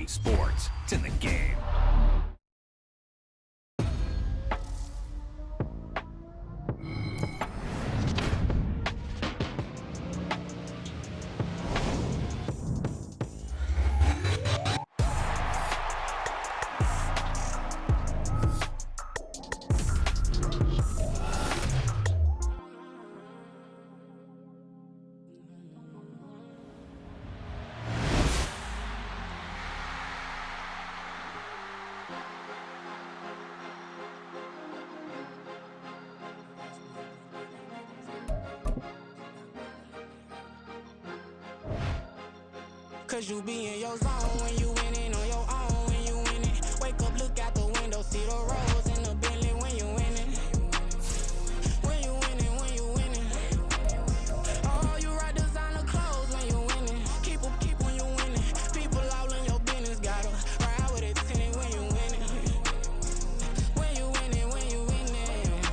talking sports. It's in the game. Cause you be in your zone when you winning on your own when you winning. Wake up, look out the window, see the rose in the Bentley when you winning. When you winning, when you winning. Oh, you rock designer clothes when you winning. Keep when you winning. People all in your business, gotta ride with it tinted when you winning. When you winning, when you winning.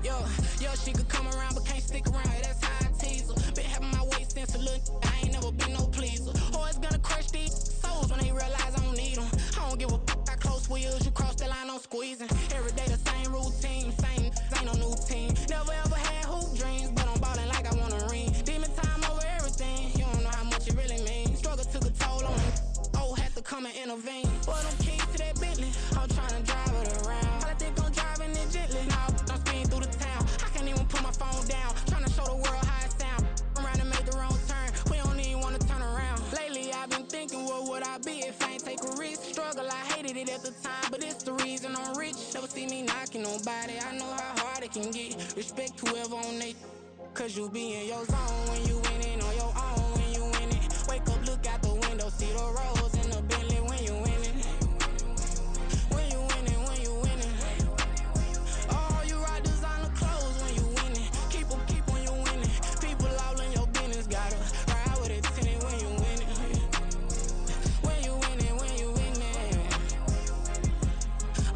Yo, she could come around but can't stick around. That's how I tease her. Been having my way since a little. I ain't never been no pleaser. Always gonna crush these souls when they realize I don't need them. I don't give a f***, I close wheels, you cross the line, I'm squeezing. Every day the same routine, same, ain't no new team. Never ever had hoop dreams, but I'm ballin' like I want a ring. Demon time over everything, you don't know how much it really means. Struggle took a toll on me, oh, had to come and intervene. Boy, them keys to that Bentley, I'm tryna drive it around. I think I'm driving it gently, now I'm speeding through the town. I can't even put my phone down, tryna show the world how it sound. Around and make the wrong turn, we don't even wanna turn around. Lately I've been thinking, what would I be if I ain't take a risk? Struggle, I hated it at the time, but it's the reason I'm rich. Never see me knocking nobody, I know how hard it can get. Respect whoever on they, cause you be in your zone when you winning on your own when you winning. Wake up, look out the window, see the rose in the Bentley when you winning. When you winning, when you winning. Oh, you rock designer clothes when you winning. Keep when you winning. People all in your business, gotta ride with it tinted when you winning. When you winning, when you winning.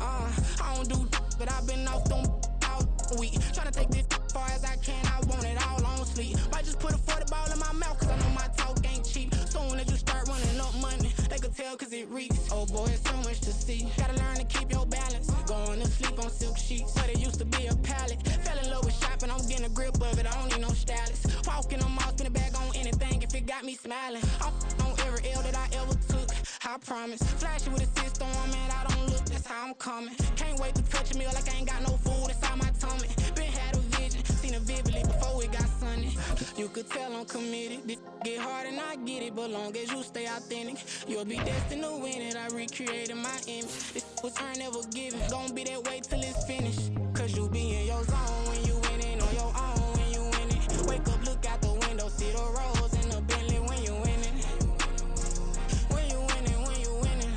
I don't do but I've been off them all week. Tryna take this far as I can, I want it all on sleep. Might just put a 40 ball in my mouth, cause I know my talk ain't cheap. Soon as you start running up money, they can tell cause it reeks. Oh boy, it's so much to see. Gotta learn to keep your balance. Going to sleep on silk sheets, but it used to be a pallet. Fell in love with shopping, I'm getting a grip of it, I don't need no stylist. Walking on mall, spin a bag on anything if it got me smiling. I'm on every L that I ever took, I promise. Flashy with a system on, man, I don't look, that's how I'm coming. Can't wait to touch a meal like I ain't got no food inside my tummy. Been had a vision, seen it vividly before it got sunny. You could tell I'm committed, this get hard and I get it, but long as you stay authentic, you'll be destined to win it. I recreated my image, this was earned, never given. Gonna be that way till it's finished, cause you be in your zone when you winning on your own when you winning. Wake up, look out the window, see the rose in the Bentley when you winning. When you winning, when you winning.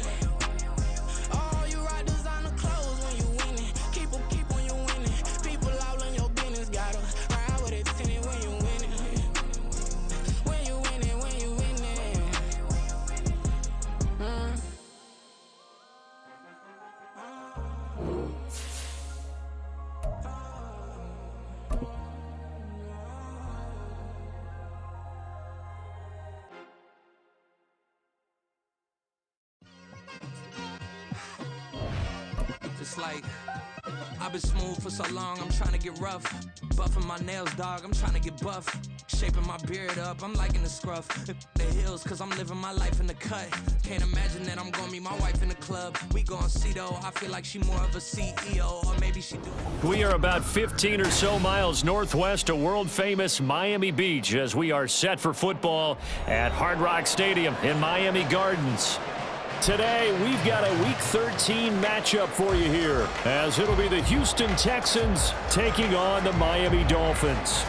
Oh, you rock designer clothes when you winning. Keep when you winning. People all in your business, gotta ride with it tinted when you winning. When you winning, when you winning. It's like I've been smooth for so long, I'm trying to get rough. Buffing my nails, dog, I'm trying to get buff. Shaping my beard up, I'm liking the scruff. The hills, cause I'm living my life in the cut. Can't imagine that I'm gonna meet my wife in the club. We gon' see though, I feel like she more of a CEO, or maybe she do. We are about 15 or so miles northwest of world-famous Miami Beach as we are set for football at Hard Rock Stadium in Miami Gardens. Today, we've got a Week 13 matchup for you here, as it'll be the Houston Texans taking on the Miami Dolphins.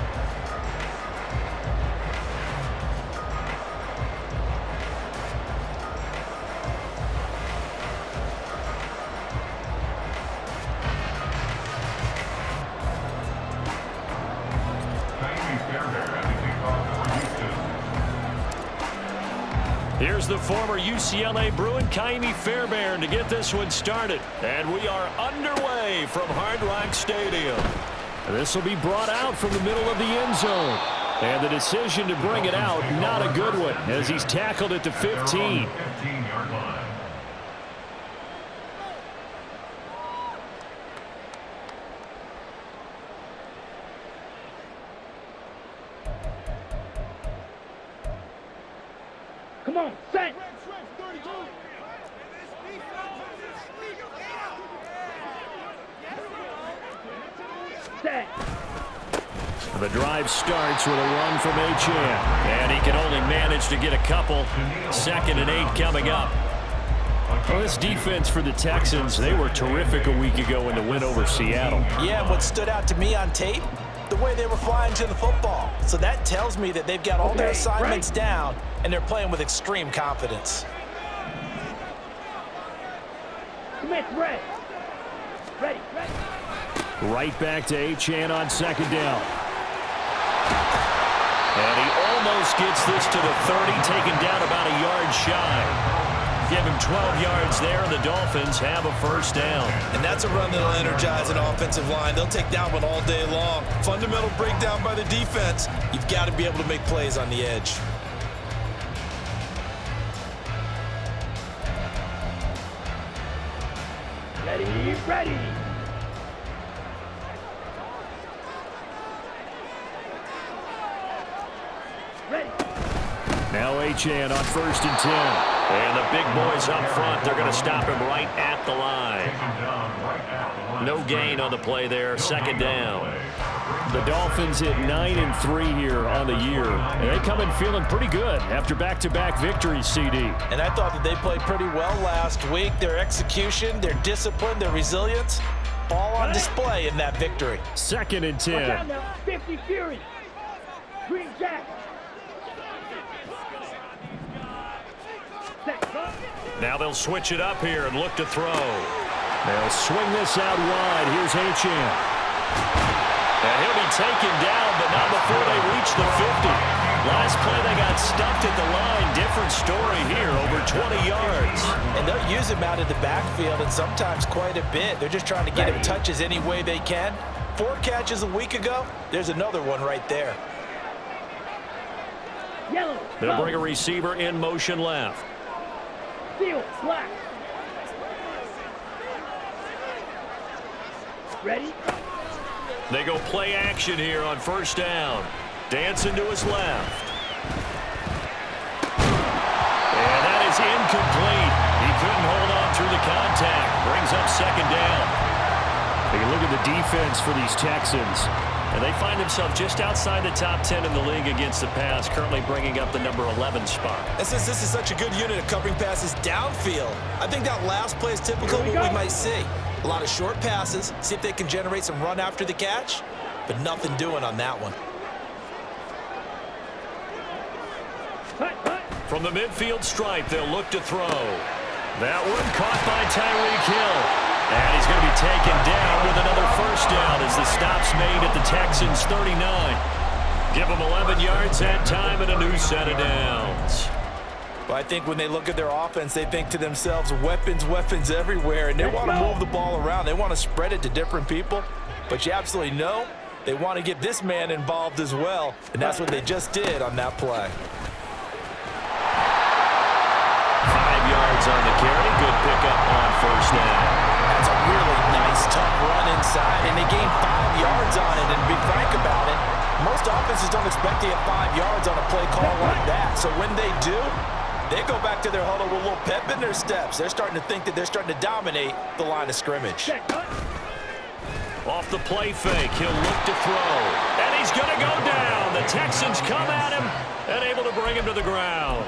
Here's the former UCLA Bruin, Kaimi Fairbairn, to get this one started. And we are underway from Hard Rock Stadium. This will be brought out from the middle of the end zone. And the decision to bring it out, not a good one, as he's tackled at the 15. Come on, set. Set. The drive starts with a run from Achane, and he can only manage to get a couple. 2nd and 8 coming up. Well, this defense for the Texans, they were terrific a week ago in the win over Seattle. Yeah, and what stood out to me on tape, the way they were flying to the football. So that tells me that they've got all their assignments down, and they're playing with extreme confidence. Smith, ready. Ready. Right back to Achane on 2nd down. And he almost gets this to the 30, taken down about a yard shy. Give him 12 yards there, and the Dolphins have a 1st down. And that's a run that'll energize an offensive line. They'll take that one all day long. Fundamental breakdown by the defense. You've got to be able to make plays on the edge. Ready. Now Achane on 1st and 10. And the big boys up front, they're going to stop him right at the line. No gain on the play there, 2nd down. The Dolphins hit 9-3 here on the year. And they come in feeling pretty good after back-to-back victories, CD. And I thought that they played pretty well last week. Their execution, their discipline, their resilience, all on display in that victory. 2nd and 10. Watch out now. 50 Fury. Green Jack. Now they'll switch it up here and look to throw. They'll swing this out wide. Here's Achane. And he'll be taken down, but not before they reach the 50. Last play, they got stuffed at the line. Different story here, over 20 yards. And they'll use him out of the backfield, and sometimes quite a bit. They're just trying to get him touches any way they can. 4 catches a week ago. There's another one right there. Yellow. They'll bring a receiver in motion left. Field, black. Ready? They go play action here on 1st down. Dancing to his left. And that is incomplete. He couldn't hold on through the contact. Brings up 2nd down. Take a look at the defense for these Texans. And they find themselves just outside the top 10 in the league against the pass, currently bringing up the number 11 spot. And since this is such a good unit of covering passes downfield, I think that last play is typical of what we might see. A lot of short passes, see if they can generate some run after the catch, but nothing doing on that one. From the midfield stripe, they'll look to throw. That one caught by Tyreek Hill. And he's going to be taken down with another 1st down as the stop's made at the Texans' 39. Give them 11 yards that time and a new set of downs. Well, I think when they look at their offense, they think to themselves, weapons everywhere, and they want to move the ball around. They want to spread it to different people, but you absolutely know they want to get this man involved as well, and that's what they just did on that play. 5 yards on the carry. Good pickup on 1st down. That's a really nice, tough run inside, and they gained 5 yards on it. And to be frank about it, most offenses don't expect to get 5 yards on a play call like that. So when they do, they go back to their huddle with a little pep in their steps. They're starting to think that they're starting to dominate the line of scrimmage. Off the play fake, he'll look to throw. And he's going to go down. The Texans come at him and able to bring him to the ground.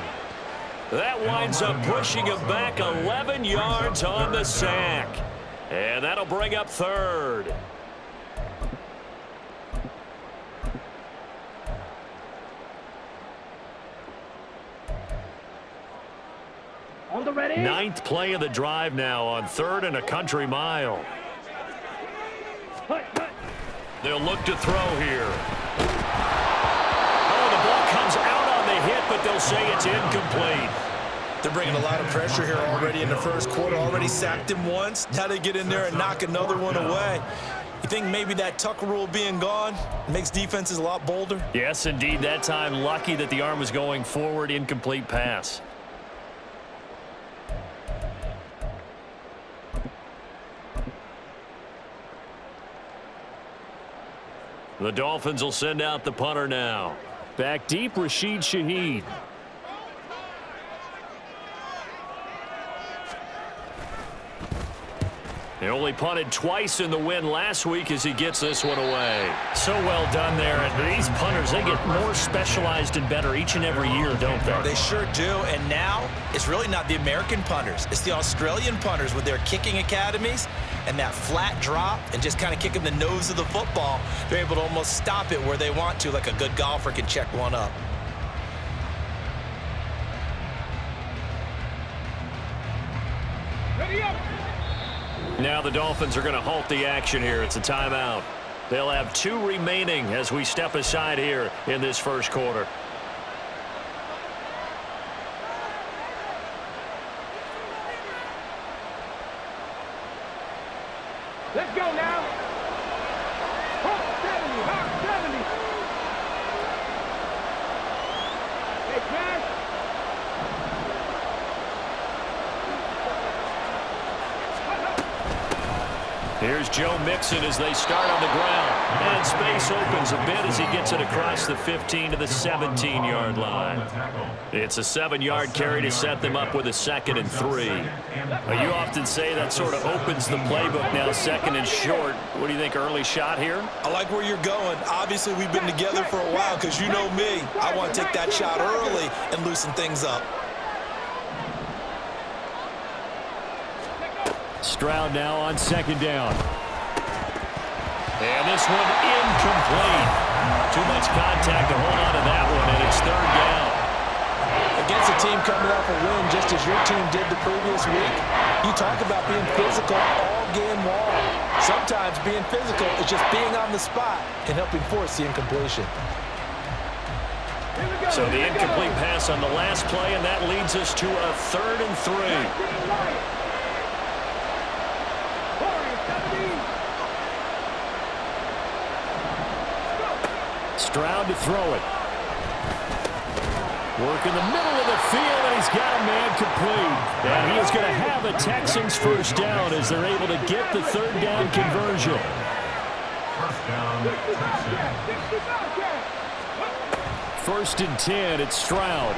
That winds up pushing him back 11 yards on the sack. And that'll bring up 3rd. On the ready. 9th play of the drive now on 3rd and a country mile. They'll look to throw here. Oh, the ball comes out on the hit, but they'll say it's incomplete. They're bringing a lot of pressure here already in the 1st quarter. Already sacked him once. Now they get in there and knock another one away. You think maybe that tuck rule being gone makes defenses a lot bolder? Yes, indeed. That time, lucky that the arm was going forward, incomplete pass. The Dolphins will send out the punter now. Back deep, Rashid Shaheed. They only punted twice in the win last week as he gets this one away. So well done there. And these punters, they get more specialized and better each and every year, don't they? They sure do. And now it's really not the American punters. It's the Australian punters with their kicking academies and that flat drop and just kind of kicking the nose of the football. They're able to almost stop it where they want to, like a good golfer can check one up. Ready up. Now the Dolphins are going to halt the action here. It's a timeout. They'll have 2 remaining as we step aside here in this first quarter. Let's go now. Hawk 70, Hawk 70. Hey, Cash. Here's Joe Mixon as they start on the ground. And space opens a bit as he gets it across the 15 to the 17-yard line. It's a 7-yard carry to set them up with a 2nd and 3. You often say that sort of opens the playbook now, 2nd and short. What do you think, early shot here? I like where you're going. Obviously, we've been together for a while because you know me. I want to take that shot early and loosen things up. Stroud now on 2nd down. And this one incomplete. Too much contact to hold on to that one, and it's 3rd down. Against a team coming off a win just as your team did the previous week, you talk about being physical all game long. Sometimes being physical is just being on the spot and helping force the incompletion. So the incomplete pass on the last play, and that leads us to a 3rd and 3. Stroud to throw it. Work in the middle of the field, and he's got a man complete. And he is going to have a Texans first down as they're able to get the 3rd down conversion. First down, Texans. 1st and 10, it's Stroud.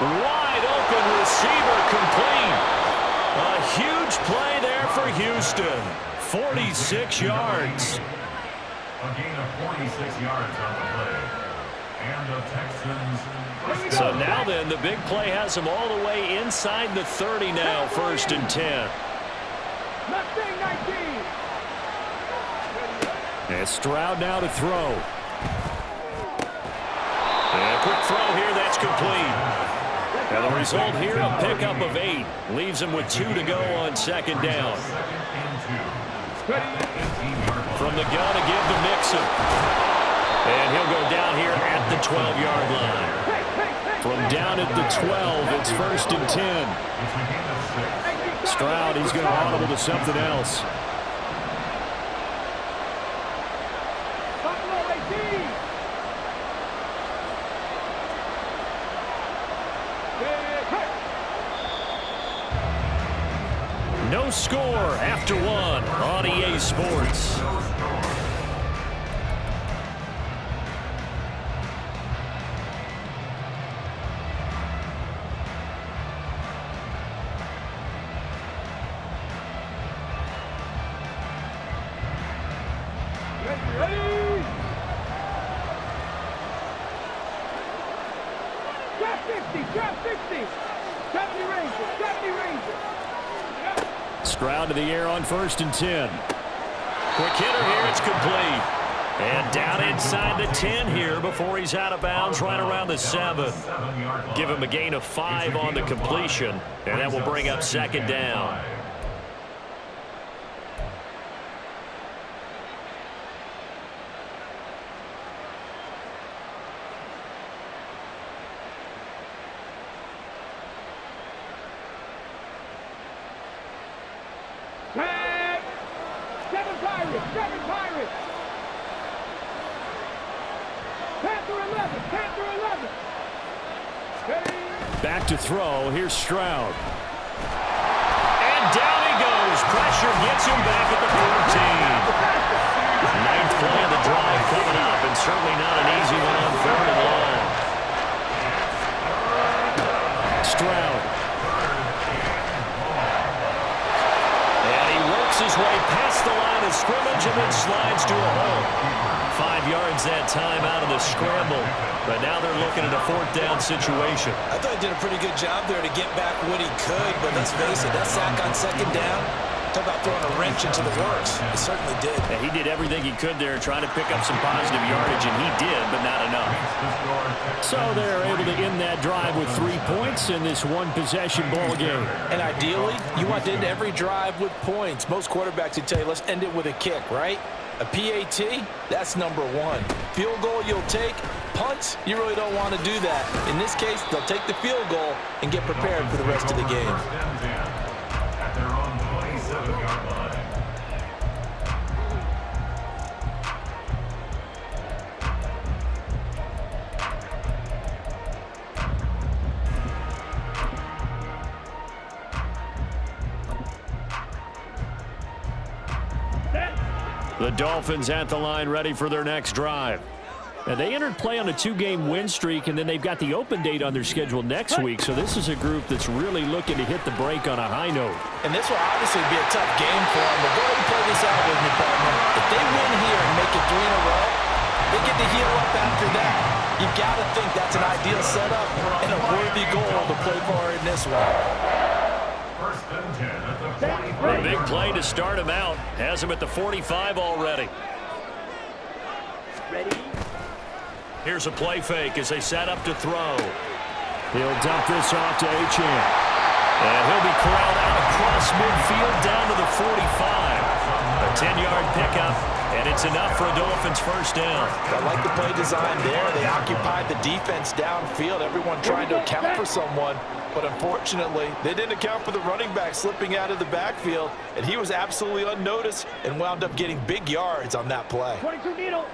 Wide open receiver complete. A huge play there for Houston. 46 yards. A gain of 46 yards on the play. And the Texans. So now then, the big play has them all the way inside the 30 now, 1st and 10. And Stroud now to throw. And a quick throw here, that's complete. And the result here, a pickup of 8. Leaves him with 2 to go on 2nd down. From the gun to give to Mixon. And he'll go down here at the 12-yard line. From down at the 12, it's 1st and 10. Stroud, he's going to audible to something else. No score after 1 on EA Sports. Ready? Drop 50, drop 60. Drop the Ranger, drop the Ranger. Stroud to the air on 1st and 10. Quick hitter here, it's complete. And down inside the 10 here before he's out of bounds right around the 7. Give him a gain of 5 on the completion, and that will bring up 2nd down. Pirates, 7 Pirates. Panther 11, Panther 11. Back to throw. Here's Stroud. And down he goes. Pressure gets him back at the 14. Ninth play of the drive coming up, and certainly not an easy one on 3rd and long. Stroud. And he works his way past the line of scrimmage and then slides to a hole. 5 yards that time out of the scramble. But now they're looking at a 4th down situation. I thought he did a pretty good job there to get back what he could, but let's face it, that sack on 2nd down, talk about throwing a wrench into the works. He certainly did. And he did everything he could there trying to pick up some positive yardage, and he did, but not enough. So they're able to end that drive with 3 points in this one-possession ball game. And ideally, you want to end every drive with points. Most quarterbacks would tell you, let's end it with a kick, right? A PAT, that's number 1. Field goal you'll take. Punts, you really don't want to do that. In this case, they'll take the field goal and get prepared for the rest of the game. At their own 27-yard line. The Dolphins at the line ready for their next drive. And they entered play on a 2-game win streak, and then they've got the open date on their schedule next week. So this is a group that's really looking to hit the break on a high note. And this will obviously be a tough game for them, but go ahead and play this out with me, partner. If they win here and make it 3 in a row, they get to heal up after that. You've got to think that's an ideal setup and a worthy goal to play for in this one. First and 10 at the 45. A big play to start him out. Has him at the 45 already. Ready? Here's a play fake as they set up to throw. He'll dump this off to Achane. And he'll be corralled out across midfield down to the 45. A 10-yard pickup, and it's enough for a Dolphins first down. I like the play design there. They occupied the defense downfield, everyone trying to account for someone. But unfortunately, they didn't account for the running back slipping out of the backfield, and he was absolutely unnoticed and wound up getting big yards on that play. 22 needle.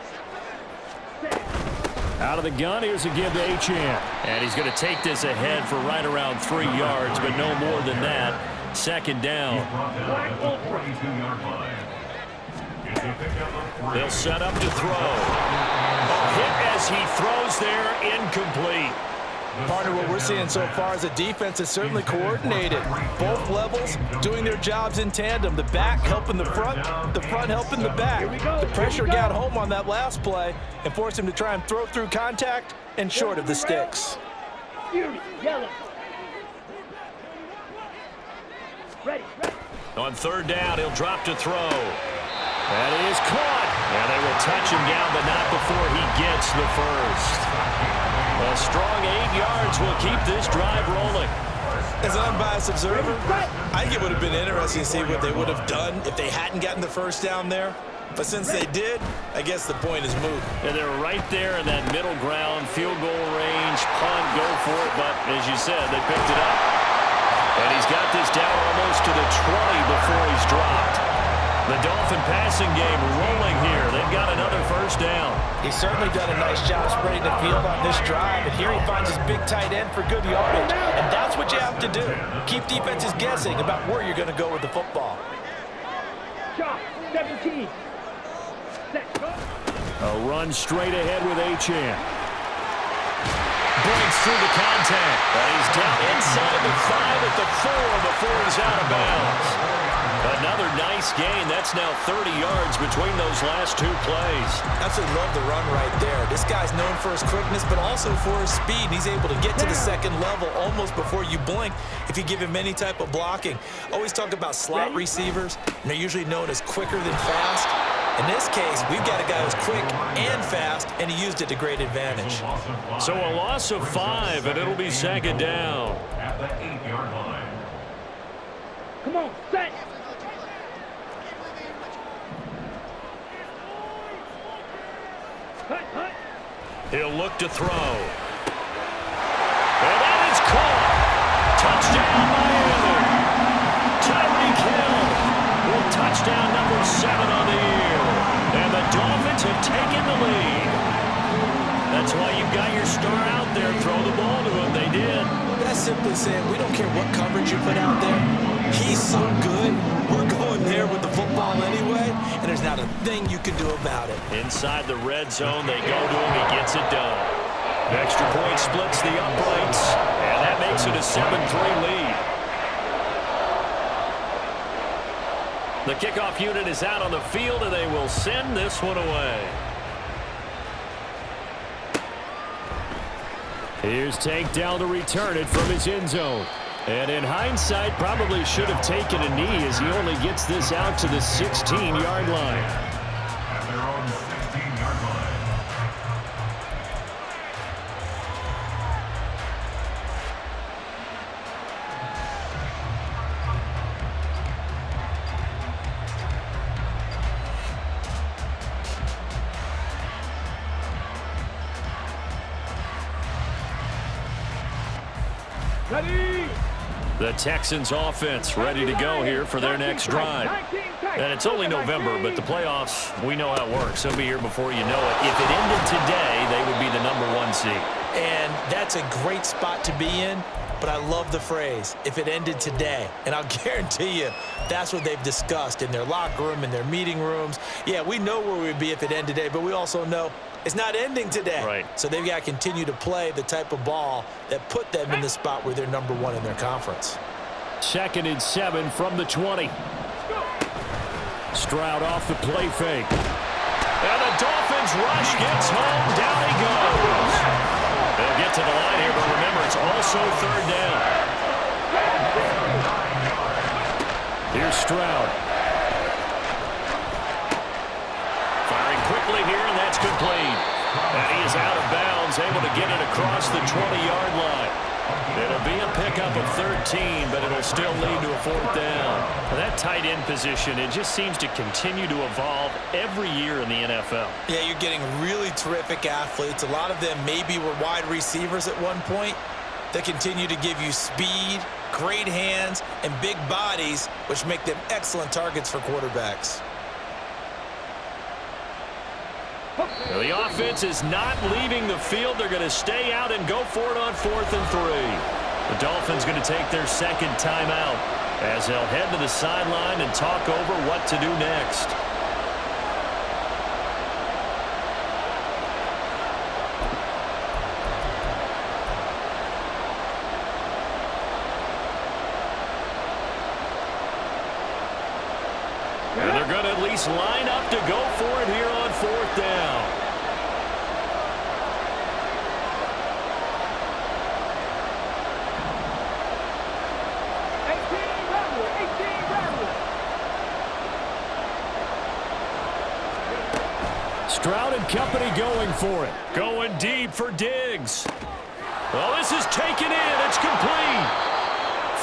Out of the gun, here's a give to Achane. And he's going to take this ahead for right around 3 yards, but no more than that. Second down. They'll set up to throw. A hit as he throws there, incomplete. Partner, what we're seeing so far is a defense is certainly coordinated. Both levels doing their jobs in tandem. The back helping the front helping the back. The pressure got home on that last play and forced him to try and throw through contact and short of the sticks. Yellow. Ready. On third down, he'll drop to throw. That is caught. And they will touch him down, but not before he gets the first. A strong 8 yards will keep this drive rolling. As an unbiased observer, I think it would have been interesting to see what they would have done if they hadn't gotten the first down there. But since they did, I guess the point is moot. And they're right there in that middle ground, field goal range, punt, go for it. But as you said, they picked it up. And he's got this down almost to the 20 before he's dropped. The Dolphin passing game rolling here. They've got another first down. He's certainly done a nice job spreading the field on this drive. And here he finds his big tight end for good yardage. And that's what you have to do. Keep defenses guessing about where you're going to go with the football. Shot. 17. Set. Go. A run straight ahead with Achane. Breaks through the contact. And he's down inside the 5 at the 4 before he's out of bounds. Another nice gain. That's now 30 yards between those last 2 plays. Absolutely love the run right there. This guy's known for his quickness, but also for his speed. He's able to get to the second level almost before you blink if you give him any type of blocking. Always talk about slot receivers, and they're usually known as quicker than fast. In this case, we've got a guy who's quick and fast, and he used it to great advantage. So a loss of 5, and it'll be second down. At the 8-yard line. Come on, set. Hut. He'll look to throw. And that is caught. Touchdown, Miami. Tyreek Hill with touchdown number 7 on the year. in the lead. That's why you've got your star out there. Throw the ball to him. They did. That's simply saying we don't care what coverage you put out there. He's so good. We're going there with the football anyway, and there's not a thing you can do about it. Inside the red zone, they go to him. He gets it done. Extra point splits the uprights, and that makes it a 7-3 lead. The kickoff unit is out on the field, and they will send this one away. Here's Tank down to return it from his end zone. And in hindsight, probably should have taken a knee as he only gets this out to the 16-yard line. At their own 16-yard line. Ready. The Texans offense ready to go here for their next drive. And it's only November, but the playoffs, we know how it works. They'll be here before you know it. If it ended today, they would be the #1 seed. And that's a great spot to be in, but I love the phrase, if it ended today. And I'll guarantee you that's what they've discussed in their locker room, in their meeting rooms. Yeah, we know where we'd be if it ended today, but we also know it's not ending today. Right. So they've got to continue to play the type of ball that put them in the spot where they're #1 in their conference. 2nd and 7 from the 20. Stroud off the play fake. And the Dolphins rush gets home. Down he goes. They'll get to the line here, but remember, it's also 3rd down. Here's Stroud. Firing quickly here, and that's complete. And he is out of bounds, able to get it across the 20-yard line. It'll be a pickup of 13, but it'll still lead to a 4th down. Well, that tight end position, it just seems to continue to evolve every year in the NFL. Yeah, you're getting really terrific athletes. A lot of them maybe were wide receivers at one point. They continue to give you speed, great hands, and big bodies, which make them excellent targets for quarterbacks. Now, the offense is not leaving the field. They're going to stay out and go for it on 4th and 3. The Dolphins going to take their 2nd timeout as they'll head to the sideline and talk over what to do next. And they're going to at least line up to go for it here on 4th down. Stroud and company going for it. Going deep for Diggs. Well, this is taken in. It's complete.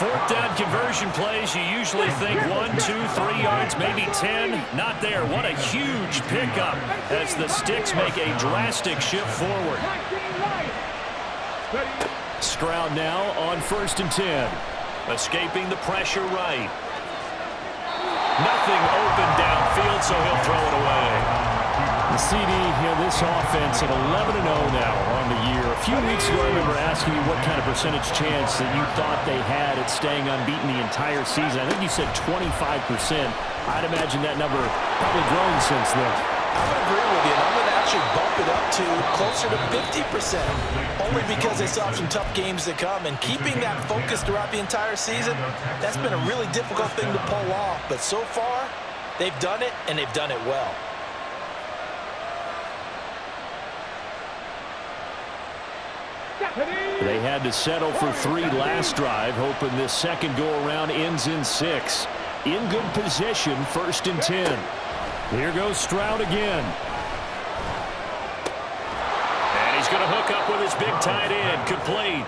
4th down conversion plays, you usually think 1, 2, 3 yards, maybe 10. Not there. What a huge pickup as the Sticks make a drastic shift forward. Stroud now on 1st and 10. Escaping the pressure right. Nothing open downfield, so he'll throw it away. The CD, this offense at 11-0 now on the year. A few weeks ago, I remember asking you what kind of percentage chance that you thought they had at staying unbeaten the entire season. I think you said 25%. I'd imagine that number probably grown since then. I would agree with you, and I'm going to actually bump it up to closer to 50%, only because they still have some tough games to come. And keeping that focus throughout the entire season, that's been a really difficult thing to pull off. But so far, they've done it, and they've done it well. They had to settle for 3 last drive, hoping this second go-around ends in 6. In good position, 1st and 10. Here goes Stroud again. And he's going to hook up with his big tight end. Complete.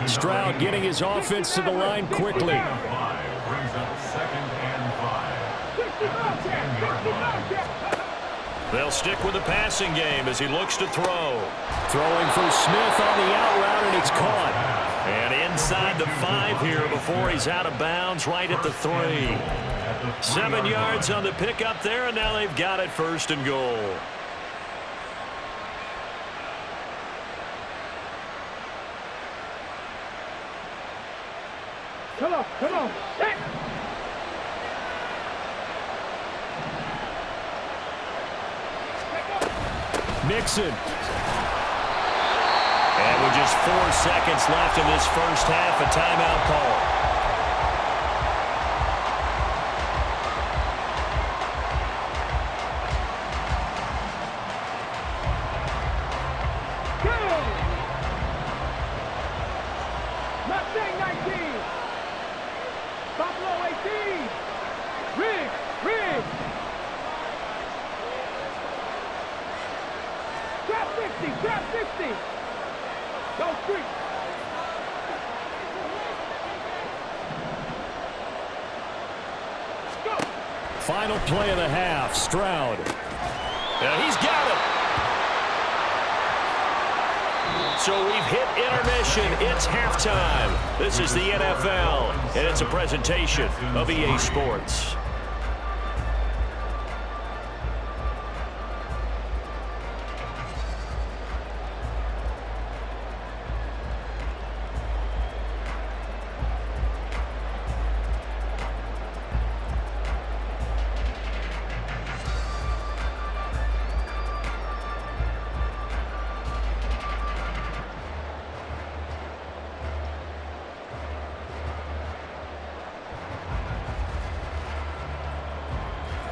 Stroud getting his offense to the line quickly. Brings up 2nd and 5. They'll stick with the passing game as he looks to throw. Throwing for Smith on the out route, and it's caught. And inside the 5 here before he's out of bounds, right at the 3. 7 yards on the pickup there, and now they've got it 1st and goal. Mixon. And with just 4 seconds left in this first half, a timeout call. Mustang 19. Buffalo 18. Riggs. Trap 60. Go street. Go. Final play of the half, Stroud. And he's got it. So we've hit intermission. It's halftime. This is the NFL, and it's a presentation of EA Sports.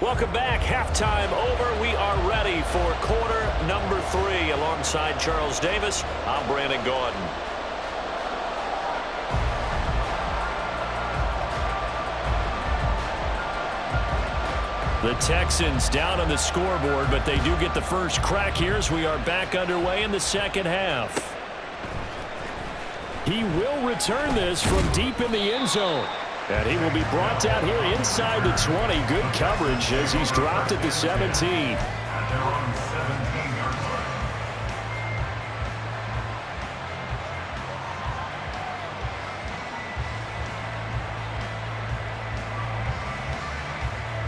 Welcome back. Halftime over. We are ready for quarter number 3. Alongside Charles Davis, I'm Brandon Gordon. The Texans down on the scoreboard, but they do get the first crack here as we are back underway in the second half. He will return this from deep in the end zone. And he will be brought down here inside the 20. Good coverage as he's dropped at the 17. At their own 17-yard line.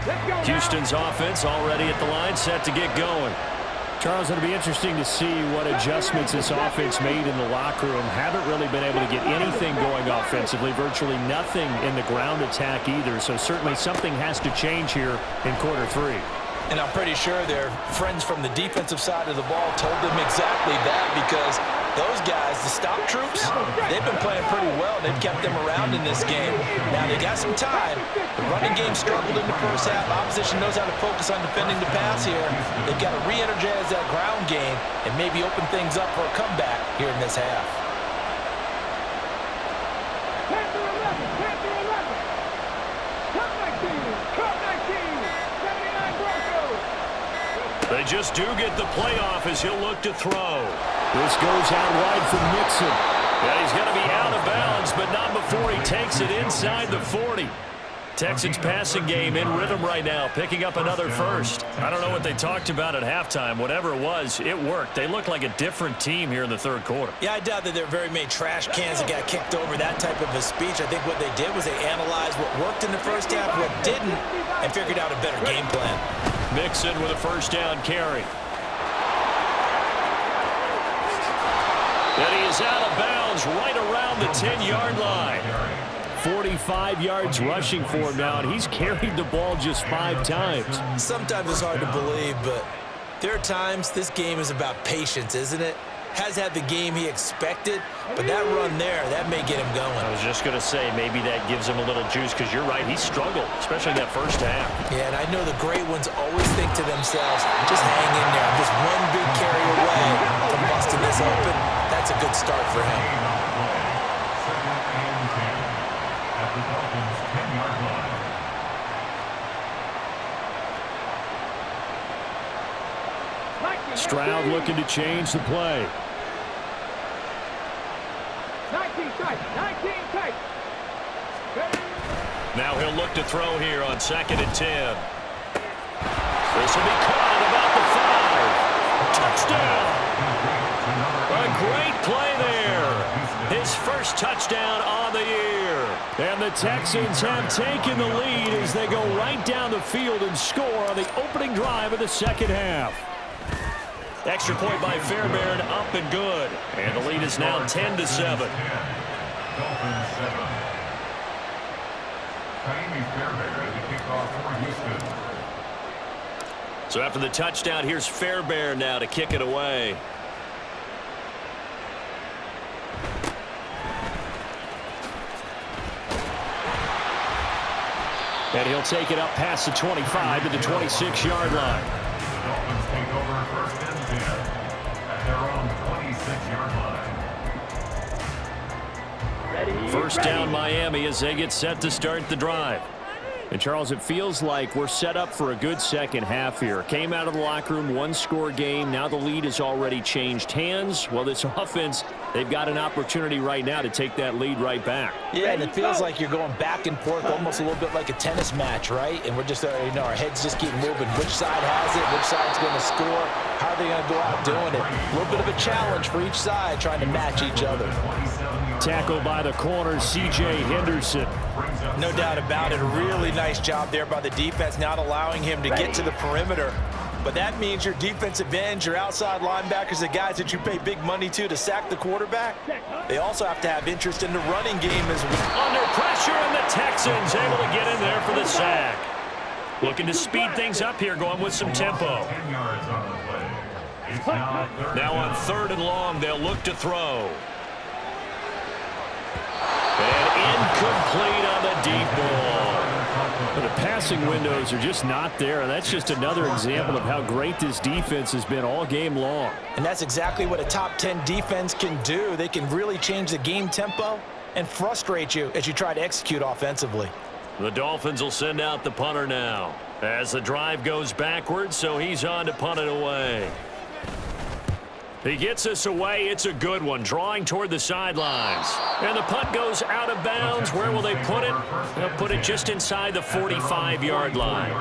Let's go. Houston's offense already at the line, set to get going. Charles, it'll be interesting to see what adjustments this offense made in the locker room. Haven't really been able to get anything going offensively, virtually nothing in the ground attack either. So certainly something has to change here in quarter 3. And I'm pretty sure their friends from the defensive side of the ball told them exactly that, because those guys, the stop troops, they've been playing pretty well. They've kept them around in this game. Now they got some time. The running game struggled in the first half. Opposition knows how to focus on defending the pass here. They've got to re-energize that ground game and maybe open things up for a comeback here in this half. Panther 11. Cup 19. 79 Broncos. They just do get the playoff as he'll look to throw. This goes out wide for Mixon. Yeah, he's going to be out of bounds, but not before he takes it inside the 40. Texans passing game in rhythm right now, picking up another first. I don't know what they talked about at halftime. Whatever it was, it worked. They look like a different team here in the third quarter. Yeah, I doubt that there are very many trash cans that got kicked over, that type of a speech. I think what they did was they analyzed what worked in the first half, what didn't, and figured out a better game plan. Mixon with a first down carry. And he is out of bounds right around the 10-yard line. 45 yards rushing for him now, and he's carried the ball just 5 times. Sometimes it's hard to believe, but there are times this game is about patience, isn't it? Has had the game he expected, but that run there, that may get him going. I was just going to say, maybe that gives him a little juice, because you're right, he struggled, especially in that first half. Yeah, and I know the great ones always think to themselves, just hang in there. I'm just one big carry away from busting this open. That's a good start for him. Second and 10 at the Dolphins' 10-yard line. Stroud looking to change the play. 19 tight. Now he'll look to throw here on 2nd and 10. This will be caught at about the 5. Touchdown! A great play there. His first touchdown on the year. And the Texans have taken the lead as they go right down the field and score on the opening drive of the second half. Extra point by Fairbairn, up and good. And the lead is now 10-7. Dolphins 7. Taimi Fairbairn to kick off for Houston. So after the touchdown, here's Fairbairn now to kick it away. And he'll take it up past the 25 to the 26-yard line. The Dolphins take over first and 10 at their own 26-yard line. First down Miami as they get set to start the drive. And, Charles, it feels like we're set up for a good second half here. Came out of the locker room, one-score game. Now the lead has already changed hands. Well, this offense, they've got an opportunity right now to take that lead right back. Yeah, and it feels like you're going back and forth almost a little bit like a tennis match, right? And we're just, our heads just keep moving. Which side has it? Which side's going to score? How are they going to go out doing it? A little bit of a challenge for each side trying to match each other. Tackled by the corner, C.J. Henderson. No doubt about it. A really nice job there by the defense, not allowing him to get to the perimeter. But that means your defensive ends, your outside linebackers, the guys that you pay big money to sack the quarterback, they also have to have interest in the running game as well. Under pressure, and the Texans able to get in there for the sack. Looking to speed things up here, going with some tempo. 10 yards on the play. It's now on 3rd and long, they'll look to throw. And incomplete on the deep ball. But the passing windows are just not there, and that's just another example of how great this defense has been all game long. And that's exactly what a top 10 defense can do. They can really change the game tempo and frustrate you as you try to execute offensively. The Dolphins will send out the punter now as the drive goes backwards, so he's on to punt it away. He gets us away. It's a good one, drawing toward the sidelines. And the punt goes out of bounds. Where will they put it? They'll put it just inside the 45-yard line.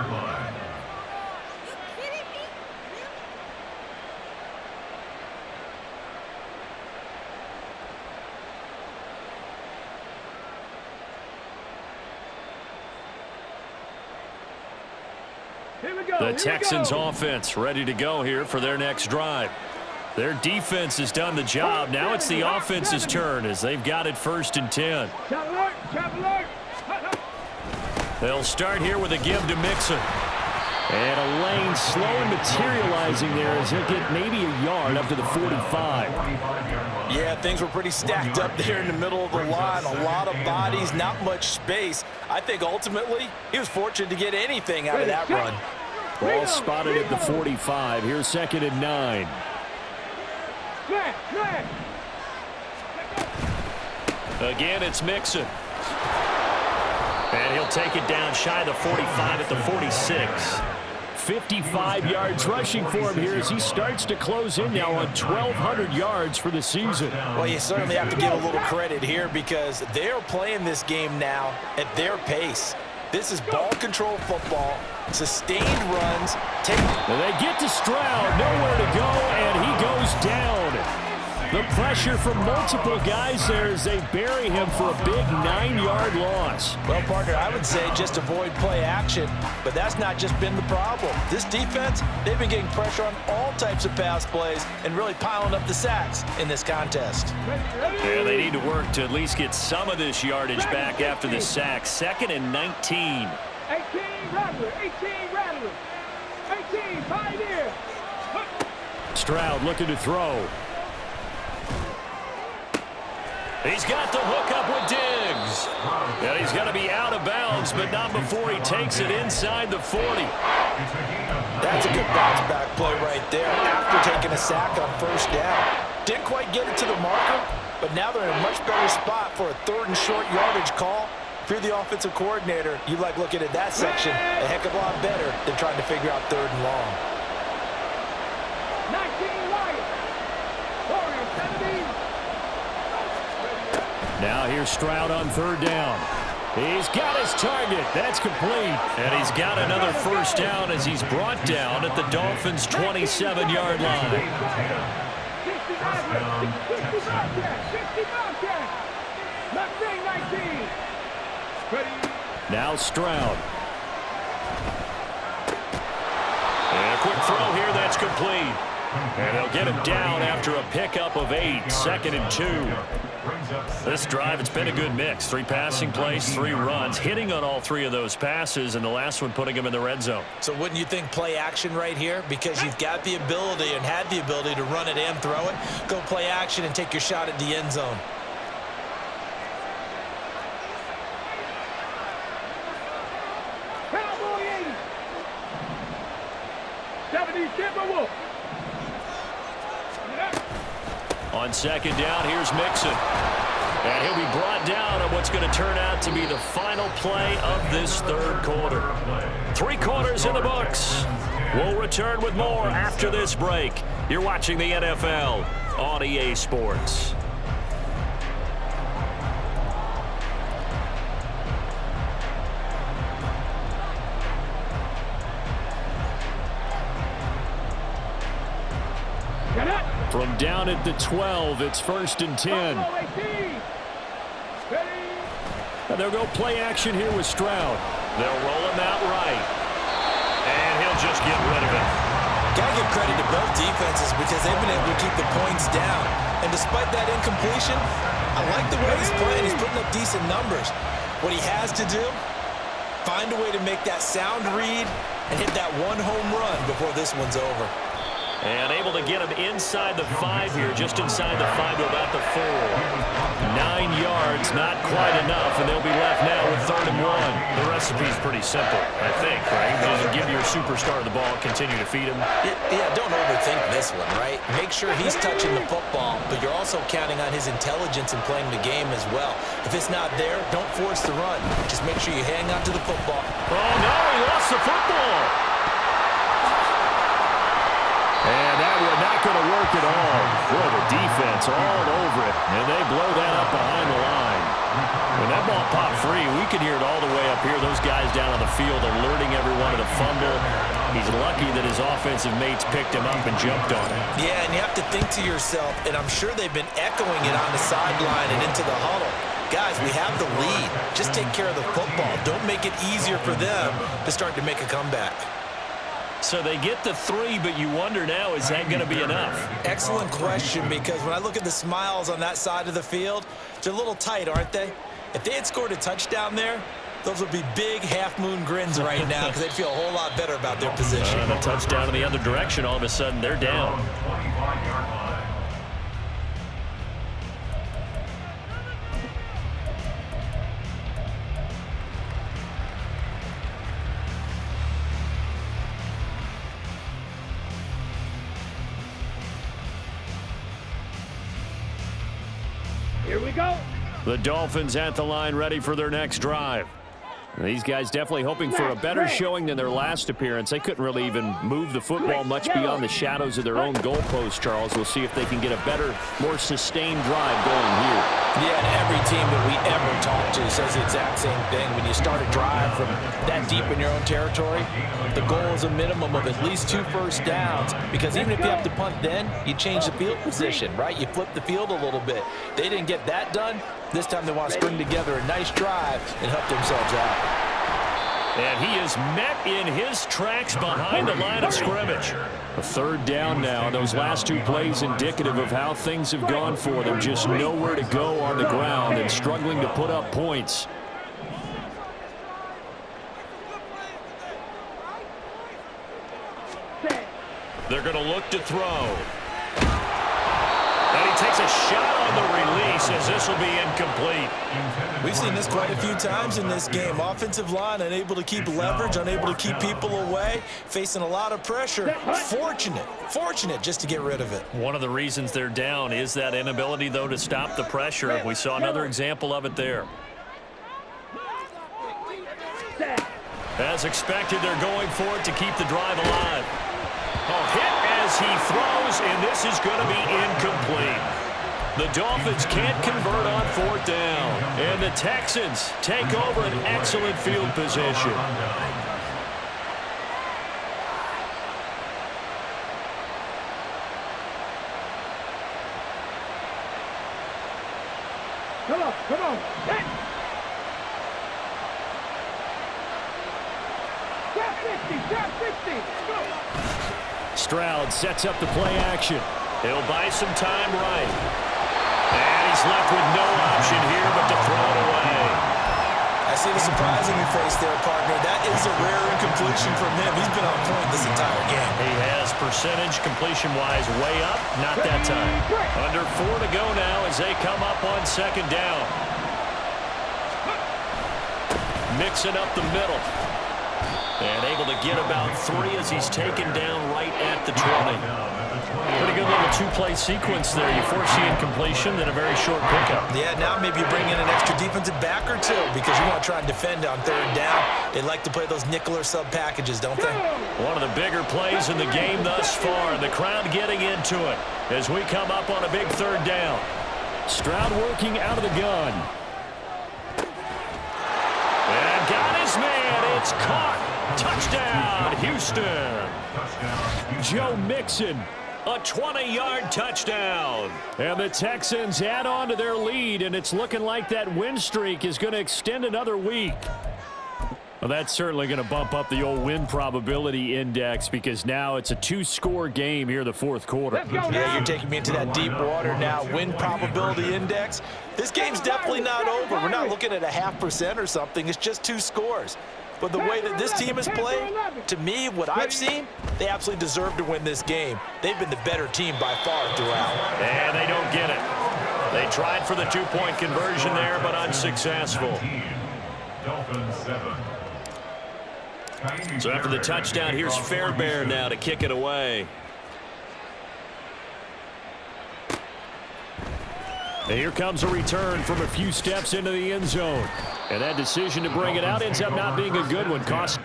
The Texans offense ready to go here for their next drive. Their defense has done the job. Now it's the offense's turn as they've got it 1st and 10. They'll start here with a give to Mixon. And a lane slowly materializing there as he'll get maybe a yard up to the 45. Yeah, things were pretty stacked up there in the middle of the line. A lot of bodies, not much space. I think ultimately he was fortunate to get anything out of that run. Ball spotted at the 45. Here's 2nd and 9. Again, it's Mixon. And he'll take it down shy of the 45 at the 46. 55 yards rushing for him here as he starts to close in now on 1,200 yards for the season. Well, you certainly have to give a little credit here because they're playing this game now at their pace. This is ball control football, sustained runs. And they get to Stroud, nowhere to go, and he goes down. The pressure from multiple guys there as they bury him for a big 9-yard loss. Well, partner, I would say just avoid play action, but that's not just been the problem. This defense, they've been getting pressure on all types of pass plays and really piling up the sacks in this contest. Yeah, they need to work to at least get some of this yardage back after the sack. 2nd and 19. 18 Rattler, 18 Rattler, 18 Pioneer. Stroud looking to throw. He's got the hook up with Diggs. And he's going to be out of bounds, but not before he takes it inside the 40. That's a good bounce back play right there after taking a sack on 1st down. Didn't quite get it to the marker, but now they're in a much better spot for a 3rd and short yardage call. If you're the offensive coordinator, you like looking at that section a heck of a lot better than trying to figure out 3rd and long. 19 Lions. Warriors 17. Now here's Stroud on 3rd down. He's got his target. That's complete. And he's got another 1st down as he's brought down at the Dolphins' 27-yard line. 60 Bobcats. Left wing 19. Now Stroud. And a quick throw here. That's complete. And they'll get him down after a pickup of 8. 2nd and 2. This drive, it's been a good mix. 3 passing plays, 3 runs, hitting on all 3 of those passes, and the last one putting him in the red zone. So wouldn't you think play action right here? Because you've got the ability and had the ability to run it and throw it. Go play action and take your shot at the end zone. Cowboy 80. 70 Timberwolves. On second down, here's Mixon. And he'll be brought down on what's going to turn out to be the final play of this third quarter. 3 quarters in the books. We'll return with more after this break. You're watching the NFL on EA Sports. From down at the 12, it's 1st and 10. And they'll go play action here with Stroud. They'll roll him out right. And he'll just get rid of it. Gotta give credit to both defenses because they've been able to keep the points down. And despite that incompletion, I like the way he's playing. He's putting up decent numbers. What he has to do, find a way to make that sound read and hit that 1 home run before this one's over. And able to get him inside the 5 here, just inside the 5 to about the 4. 9 yards, not quite enough, and they'll be left now with 3rd and 1. The recipe's pretty simple, I think, right? Just give your superstar the ball, continue to feed him. Yeah, don't overthink this one, right? Make sure he's touching the football, but you're also counting on his intelligence in playing the game as well. If it's not there, don't force the run. Just make sure you hang on to the football. Oh, no, he lost the football. And that was not going to work at all. Boy, the defense all over it. And they blow that up behind the line. When that ball popped free, we could hear it all the way up here. Those guys down on the field alerting everyone of the fumble. He's lucky that his offensive mates picked him up and jumped on him. Yeah, and you have to think to yourself, and I'm sure they've been echoing it on the sideline and into the huddle. Guys, we have the lead. Just take care of the football. Don't make it easier for them to start to make a comeback. So they get the 3, but you wonder now, is that going to be enough? Excellent question, because when I look at the smiles on that side of the field, they're a little tight, aren't they? If they had scored a touchdown there, those would be big half-moon grins right now because they'd feel a whole lot better about their position. And a touchdown in the other direction, all of a sudden they're down. Here we go. The Dolphins at the line, ready for their next drive. These guys definitely hoping for a better showing than their last appearance. They couldn't really even move the football much beyond the shadows of their own goalpost, Charles. We'll see if they can get a better, more sustained drive going here. Yeah, and every team that we ever talk to says the exact same thing. When you start a drive from that deep in your own territory, the goal is a minimum of at least 2 first downs, because even if you have to punt then, you change the field position, right? You flip the field a little bit. They didn't get that done. This time they want to string together a nice drive and help themselves out. And he is met in his tracks behind the line of scrimmage. A 3rd down now. Those last 2 plays indicative of how things have gone for them. Just nowhere to go on the ground and struggling to put up points. They're going to look to throw. And he takes a shot on the release as this will be incomplete. We've seen this quite a few times in this game. Offensive line unable to keep leverage, unable to keep people away, facing a lot of pressure. Fortunate just to get rid of it. One of the reasons they're down is that inability, though, to stop the pressure. We saw another example of it there. As expected, they're going for it to keep the drive alive. Hit as he throws, and this is going to be incomplete. The Dolphins can't convert on 4th down, and the Texans take over an excellent field position. Come on. Hit. Drop 60. Go. Stroud sets up the play action. He'll buy some time right. And he He's left with no option here but to throw it away. I see the surprising face there, partner. That is a rare incompletion from him. He's been on point this entire game. He has percentage completion-wise way up. Not that time. Under 4 to go now as they come up on second down. Mixing up the middle. And able to get about 3 as he's taken down right at the 20. Pretty good little two-play sequence there. You force the incompletion, then a very short pickup. Yeah, now maybe you bring in an extra defensive back or two because you want to try and defend on third down. They like to play those nickel or sub packages, don't they? One of the bigger plays in the game thus far. The crowd getting into it as we come up on a big third down. Stroud working out of the gun. And got his man. It's caught. Touchdown, Houston. Joe Mixon, a 20-yard touchdown. And the Texans add on to their lead, and it's looking like that win streak is going to extend another week. Well, that's certainly going to bump up the old win probability index because now it's a 2-score game here in the fourth quarter. Yeah, you're taking me into that deep water now. Win probability index. This game's definitely not over. We're not looking at a 0.5% or something. It's just 2 scores. But the way that this team has played, to me, what I've seen, they absolutely deserve to win this game. They've been the better team by far throughout. And they don't get it. They tried for the 2-point conversion there, but unsuccessful. So after the touchdown, here's Fairbairn now to kick it away. And here comes a return from a few steps into the end zone. And that decision to bring it out ends up not being a good one. Cost.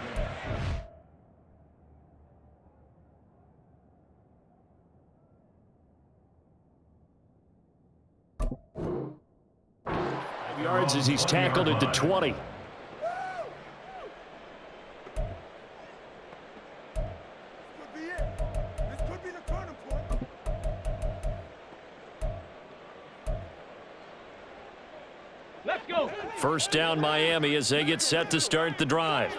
Yards as he's tackled at the 20. First down Miami as they get set to start the drive.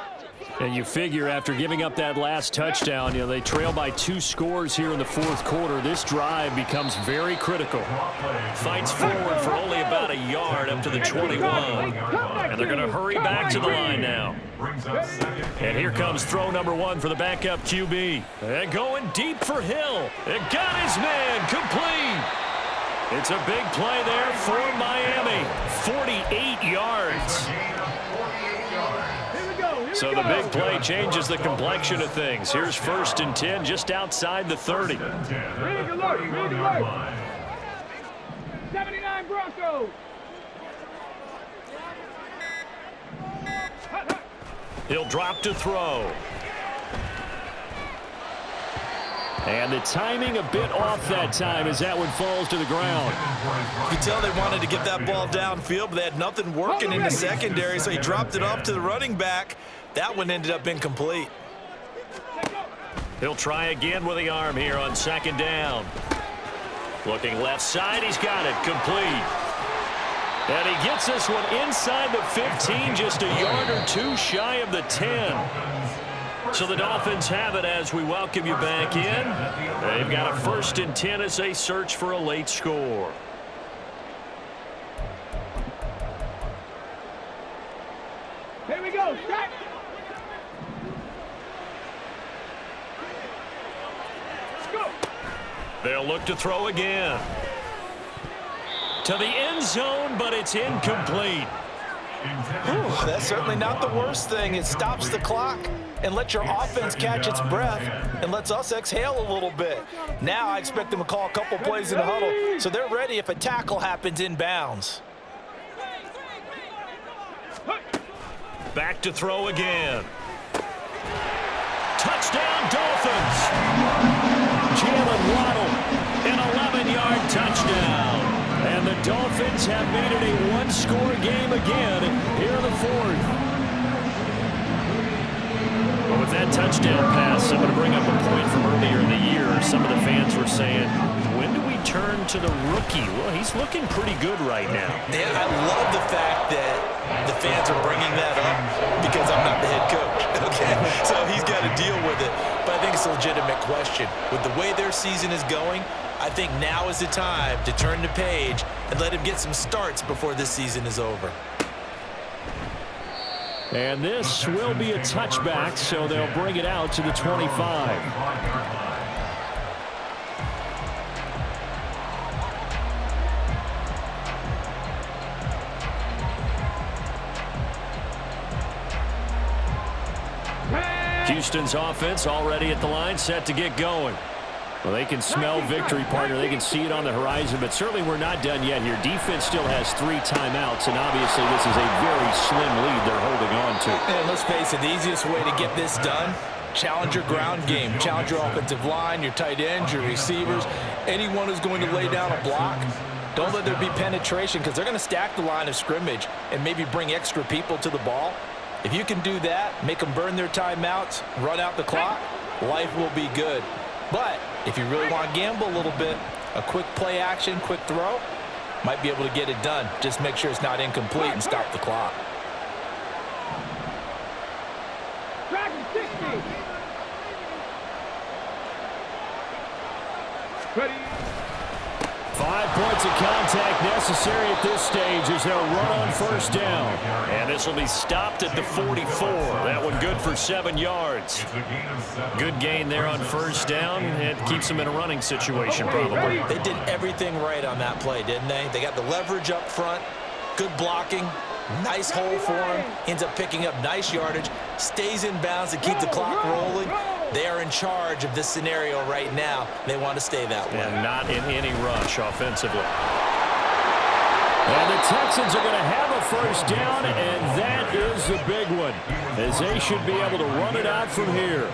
And you figure after giving up that last touchdown, they trail by 2 scores here in the fourth quarter. This drive becomes very critical. Fights forward for only about a yard up to the 21. And they're going to hurry back to the line now. And here comes throw number 1 for the backup QB. And going deep for Hill. It got his man complete. It's a big play there for Miami. 48 yards. So the big play changes the complexion of things. Here's 1st and 10 just outside the 30. 79 Broncos. He'll drop to throw. And the timing a bit off that time as that one falls to the ground. You can tell they wanted to get that ball downfield, but they had nothing working in the secondary, so he dropped it off to the running back. That one ended up incomplete. He'll try again with the arm here on second down. Looking left side, he's got it complete. And he gets this one inside the 15, just a yard or 2 shy of the 10. So the Dolphins have it as we welcome you back in. They've got a 1st and 10 as they search for a late score. Here we go. Start. Let's go. They'll look to throw again. To the end zone, but it's incomplete. Whew, that's certainly not the worst thing. It stops the clock and lets your offense catch its breath and lets us exhale a little bit. Now I expect them to call a couple plays in the huddle so they're ready if a tackle happens inbounds. Back to throw again. Touchdown Dolphins. Jalen Waddle, an 11-yard touchdown. And the Dolphins have made it a 1-score game again here in the 4th. Well, with that touchdown pass, I'm going to bring up a point from earlier in the year. Some of the fans were saying, when do we turn to the rookie? Well, he's looking pretty good right now. Yeah, I love the fact that the fans are bringing that up because I'm not the head coach, okay? So he's got to deal with it. But I think it's a legitimate question. With the way their season is going, I think now is the time to turn the page and let him get some starts before this season is over. And this will be a touchback, so they'll bring it out to the 25. Houston's offense already at the line, set to get going. Well, they can smell victory, partner. They can see it on the horizon, but certainly we're not done yet here. Defense still has 3 timeouts, and obviously this is a very slim lead they're holding on to. And let's face it, the easiest way to get this done, challenge your ground game. Challenge your offensive line, your tight ends, your receivers, anyone who's going to lay down a block. Don't let there be penetration because they're going to stack the line of scrimmage and maybe bring extra people to the ball. If you can do that, make them burn their timeouts, run out the clock, life will be good. But if you really want to gamble a little bit, a quick play action, quick throw, might be able to get it done. Just make sure it's not incomplete and stop the clock. Dragon 60. Ready. 5 points of contact necessary at this stage as they'll run on first down. And this will be stopped at the 44. That one good for 7 yards. Good gain there on first down. It keeps them in a running situation probably. They did everything right on that play, didn't they? They got the leverage up front, good blocking, nice hole for him, ends up picking up nice yardage, stays in bounds to keep the clock rolling. They are in charge of this scenario right now. They want to stay that way. And not in any rush offensively. And the Texans are going to have a first down, and that is the big one, as they should be able to run it out from here.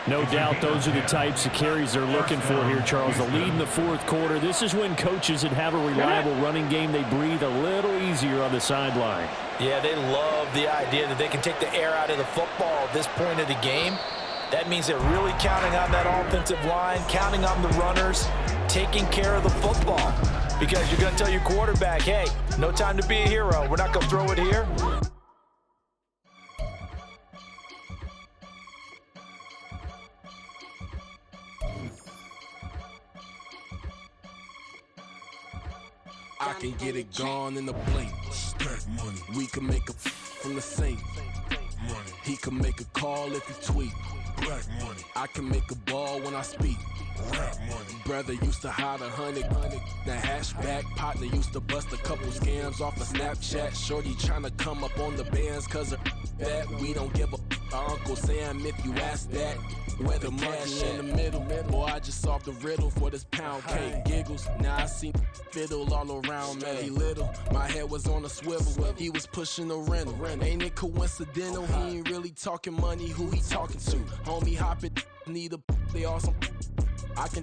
No doubt those are the types of carries they're looking for here, Charles. The lead in the fourth quarter. This is when coaches that have a reliable running game, they breathe a little easier on the sideline. Yeah, they love the idea that they can take the air out of the football at this point of the game. That means they're really counting on that offensive line, counting on the runners, taking care of the football. Because you're going to tell your quarterback, hey, no time to be a hero. We're not going to throw it here. I can get it gone in the blink. Stack money. We can make a from the sink. Money. He can make a call if he tweet. Black money. I can make a ball when I speak. Rap money. Brother used to hide 100. The hatchback partner used to bust a couple scams off of Snapchat. Shorty tryna come up on the bands cause of that. We don't give a Uncle Sam if you ask that. Where the monkey in the middle. Boy, I just solved the riddle for this pound cake. Giggles. Now I see fiddle all around me. He little. My head was on a swivel. He was pushing a rental. Ain't it coincidental? He ain't really talking money. Who he talking to? Homie hopping. Need a. They awesome. I can